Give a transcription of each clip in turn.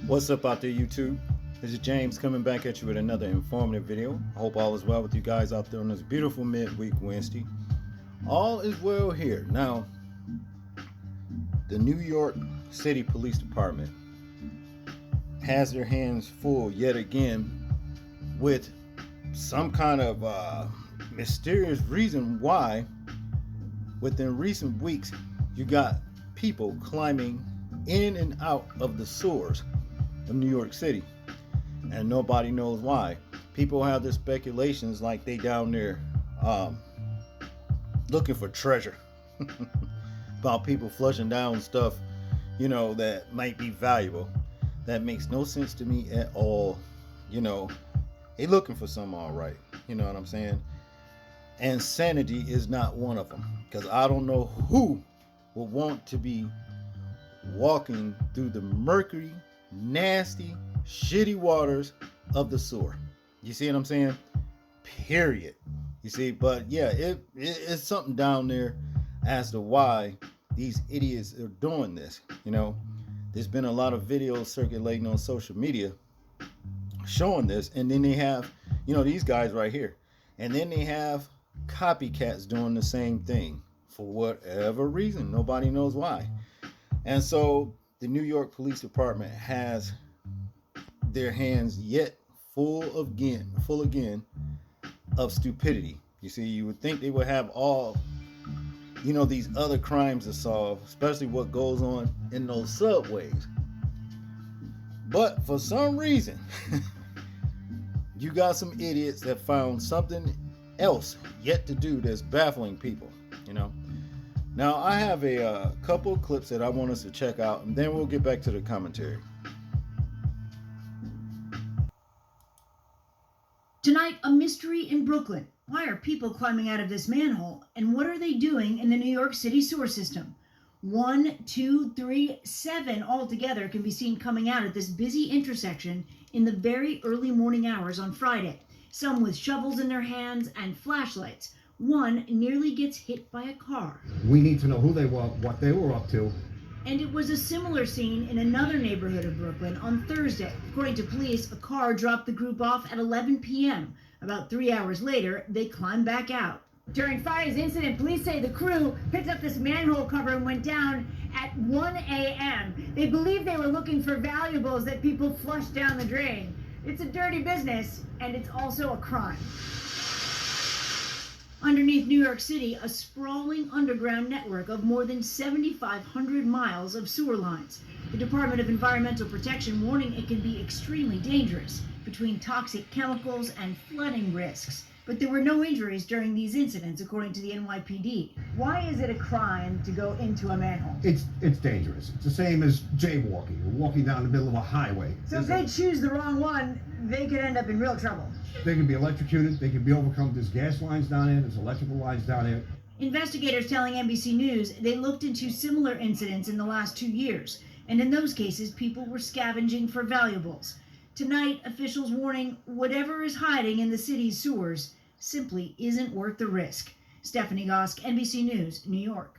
What's up out there, YouTube? This is James coming back at you with another informative video. I hope all is well with you guys out there on this beautiful midweek Wednesday. All is well here. Now, the New York City Police Department has their hands full yet again with some kind of mysterious reason why within recent weeks you got people climbing in and out of the sewers of New York City, and nobody knows why. People have their speculations like they down there looking for treasure about people flushing down stuff, that might be valuable. That makes no sense to me at all. They looking for something, all right. You know what I'm saying? And sanity is not one of them, because I don't know who will want to be walking through the mercury, nasty, shitty waters of the sewer. You see what I'm saying? Period. You see, but yeah, it's something down there as to why these idiots are doing this. There's been a lot of videos circulating on social media showing this, and then they have, these guys right here, and then they have copycats doing the same thing for whatever reason. Nobody knows why. And so the New York Police Department has their hands yet full again of stupidity. You see, you would think they would have all, these other crimes to solve, especially what goes on in those subways. But for some reason, you got some idiots that found something else yet to do that's baffling people, Now, I have a couple of clips that I want us to check out, and then we'll get back to the commentary. Tonight, a mystery in Brooklyn. Why are people climbing out of this manhole, and what are they doing in the New York City sewer system? 1, 2, 3, 7 altogether can be seen coming out at this busy intersection in the very early morning hours on Friday, some with shovels in their hands and flashlights. One nearly gets hit by a car. We need to know who they were, what they were up to. And it was a similar scene in another neighborhood of Brooklyn on Thursday. According to police, a car dropped the group off at 11 p.m. About 3 hours later, they climbed back out. During Friday's incident, police say the crew picked up this manhole cover and went down at 1 a.m. They believe they were looking for valuables that people flushed down the drain. It's a dirty business, and it's also a crime. Underneath New York City, a sprawling underground network of more than 7,500 miles of sewer lines. The Department of Environmental Protection warning it can be extremely dangerous between toxic chemicals and flooding risks. But there were no injuries during these incidents, according to the NYPD. Why is it a crime to go into a manhole? It's dangerous. It's the same as jaywalking or walking down the middle of a highway. So if they choose the wrong one, they could end up in real trouble. They can be electrocuted. They can be overcome. There's gas lines down there. There's electrical lines down there. Investigators telling NBC News they looked into similar incidents in the last 2 years, and in those cases, people were scavenging for valuables. Tonight, officials warning whatever is hiding in the city's sewers simply isn't worth the risk. Stephanie Gosk, NBC News, New York.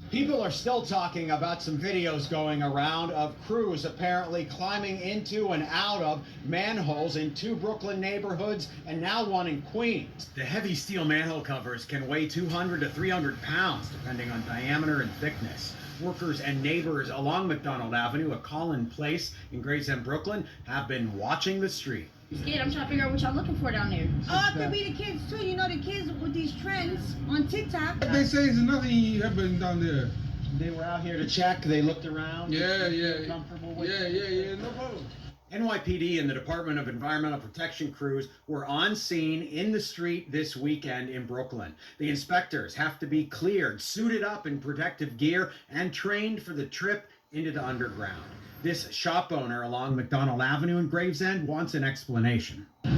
People are still talking about some videos going around of crews apparently climbing into and out of manholes in 2 Brooklyn neighborhoods and now one in Queens. The heavy steel manhole covers can weigh 200 to 300 pounds depending on diameter and thickness. Workers and neighbors along McDonald Avenue at Collin Place in Gravesend, Brooklyn have been watching the street. Scared. I'm trying to figure out what y'all looking for down there. Oh, it could be the kids too. The kids with these trends on TikTok. They say there's nothing happening down there. They were out here to check. They looked around. Yeah. Comfortable with Yeah, no problem. NYPD and the Department of Environmental Protection crews were on scene in the street this weekend in Brooklyn. The inspectors have to be cleared, suited up in protective gear, and trained for the trip into the underground. This shop owner along McDonald Avenue in Gravesend wants an explanation. I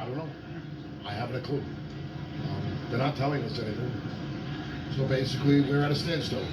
don't know. I haven't a clue. They're not telling us anything. So basically, we're at a standstill.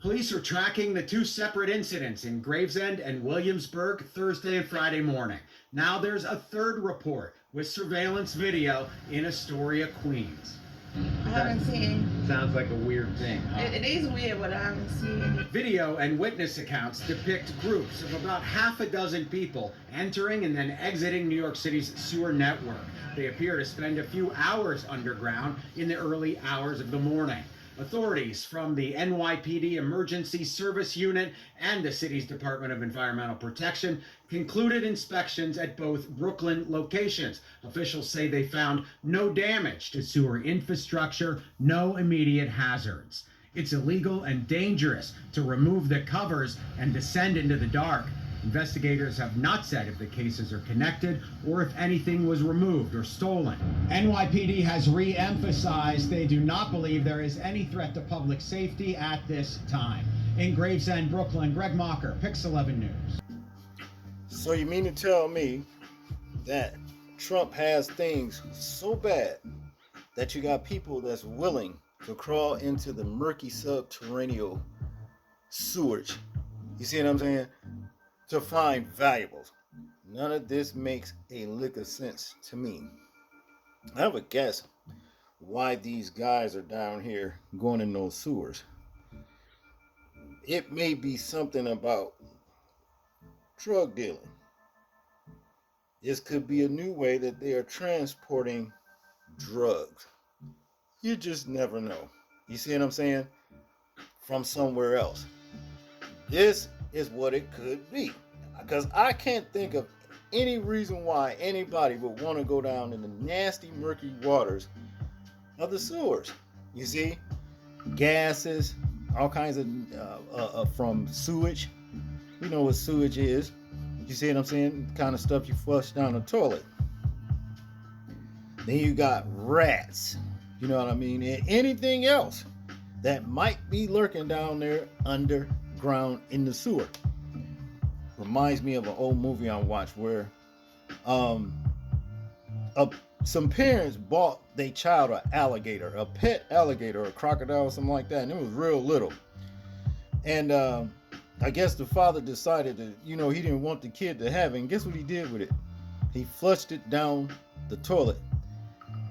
Police are tracking the 2 separate incidents in Gravesend and Williamsburg Thursday and Friday morning. Now there's a third report with surveillance video in Astoria, Queens. I haven't seen. Sounds like a weird thing, huh? It is weird, but I haven't seen. Video and witness accounts depict groups of about half a dozen people entering and then exiting New York City's sewer network. They appear to spend a few hours underground in the early hours of the morning. Authorities from the NYPD Emergency Service Unit and the city's Department of Environmental Protection concluded inspections at both Brooklyn locations. Officials say they found no damage to sewer infrastructure, no immediate hazards. It's illegal and dangerous to remove the covers and descend into the dark. Investigators have not said if the cases are connected or if anything was removed or stolen. NYPD has re-emphasized they do not believe there is any threat to public safety at this time. In Gravesend, Brooklyn, Greg Mocker, Pix 11 News. So you mean to tell me that Trump has things so bad that you got people that's willing to crawl into the murky subterranean sewage? You see what I'm saying? To find valuables. None of this makes a lick of sense to me. I have a guess why these guys are down here going in those sewers. It may be something about drug dealing. This could be a new way that they are transporting drugs. You just never know. You see what I'm saying? From somewhere else. This is what it could be. Because I can't think of any reason why anybody would want to go down in the nasty, murky waters of the sewers. You see? Gases, all kinds of from sewage. You know what sewage is. You see what I'm saying? The kind of stuff you flush down the toilet. Then you got rats. You know what I mean? And anything else that might be lurking down there underground in the sewer. Reminds me of an old movie I watched where some parents bought their child an alligator, a pet alligator, a crocodile, something like that, and it was real little. And I guess the father decided that, he didn't want the kid to have it. And guess what he did with it? He flushed it down the toilet.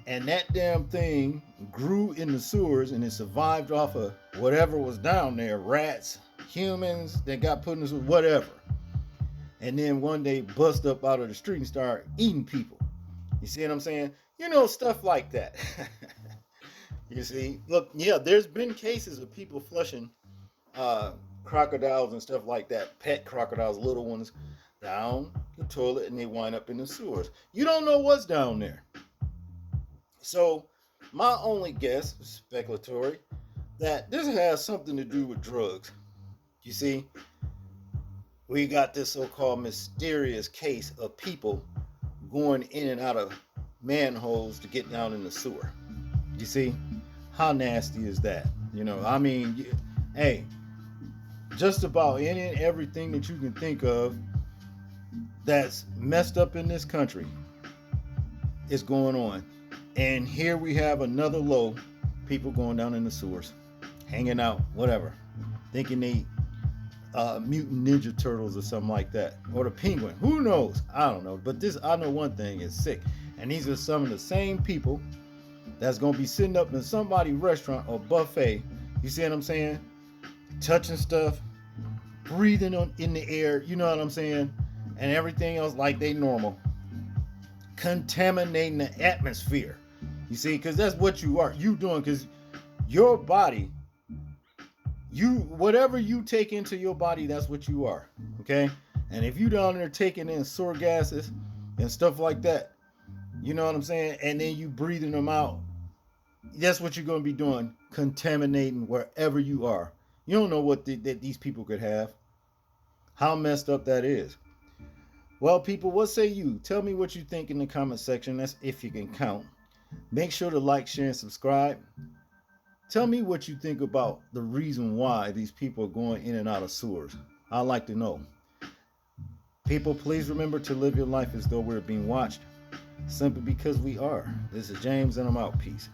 And that damn thing grew in the sewers, and it survived off of whatever was down there, rats, humans that got put in the sewer, whatever. And then one day bust up out of the street and start eating people. You see what I'm saying? Stuff like that. You see? Look, yeah, there's been cases of people flushing crocodiles and stuff like that, pet crocodiles, little ones, down the toilet, and they wind up in the sewers. You don't know what's down there. So my only guess, speculatory, that this has something to do with drugs. You see? We got this so-called mysterious case of people going in and out of manholes to get down in the sewer. You see? How nasty is that? Hey, just about any and everything that you can think of that's messed up in this country is going on. And here we have another low, people going down in the sewers, hanging out, whatever, thinking they mutant ninja turtles or something like that, or the penguin, who knows? I don't know, but I know one thing is sick, and these are some of the same people that's gonna be sitting up in somebody's restaurant or buffet, you see what I'm saying, touching stuff, breathing in the air, you know what I'm saying, and everything else like they normal, contaminating the atmosphere, you see, because that's what you are, you doing, because your body, whatever you take into your body, that's what you are, okay? And if you down there taking in sewer gases and stuff like that, you know what I'm saying, and then you breathing them out, that's what you're going to be doing, contaminating wherever you are. You don't know what that these people could have, how messed up that is. Well, people, what say you? Tell me what you think in the comment section. That's if you can count. Make sure to like, share, and subscribe. Tell me what you think about the reason why these people are going in and out of sewers. I'd like to know. People, please remember to live your life as though we're being watched, simply because we are. This is James, and I'm out. Peace.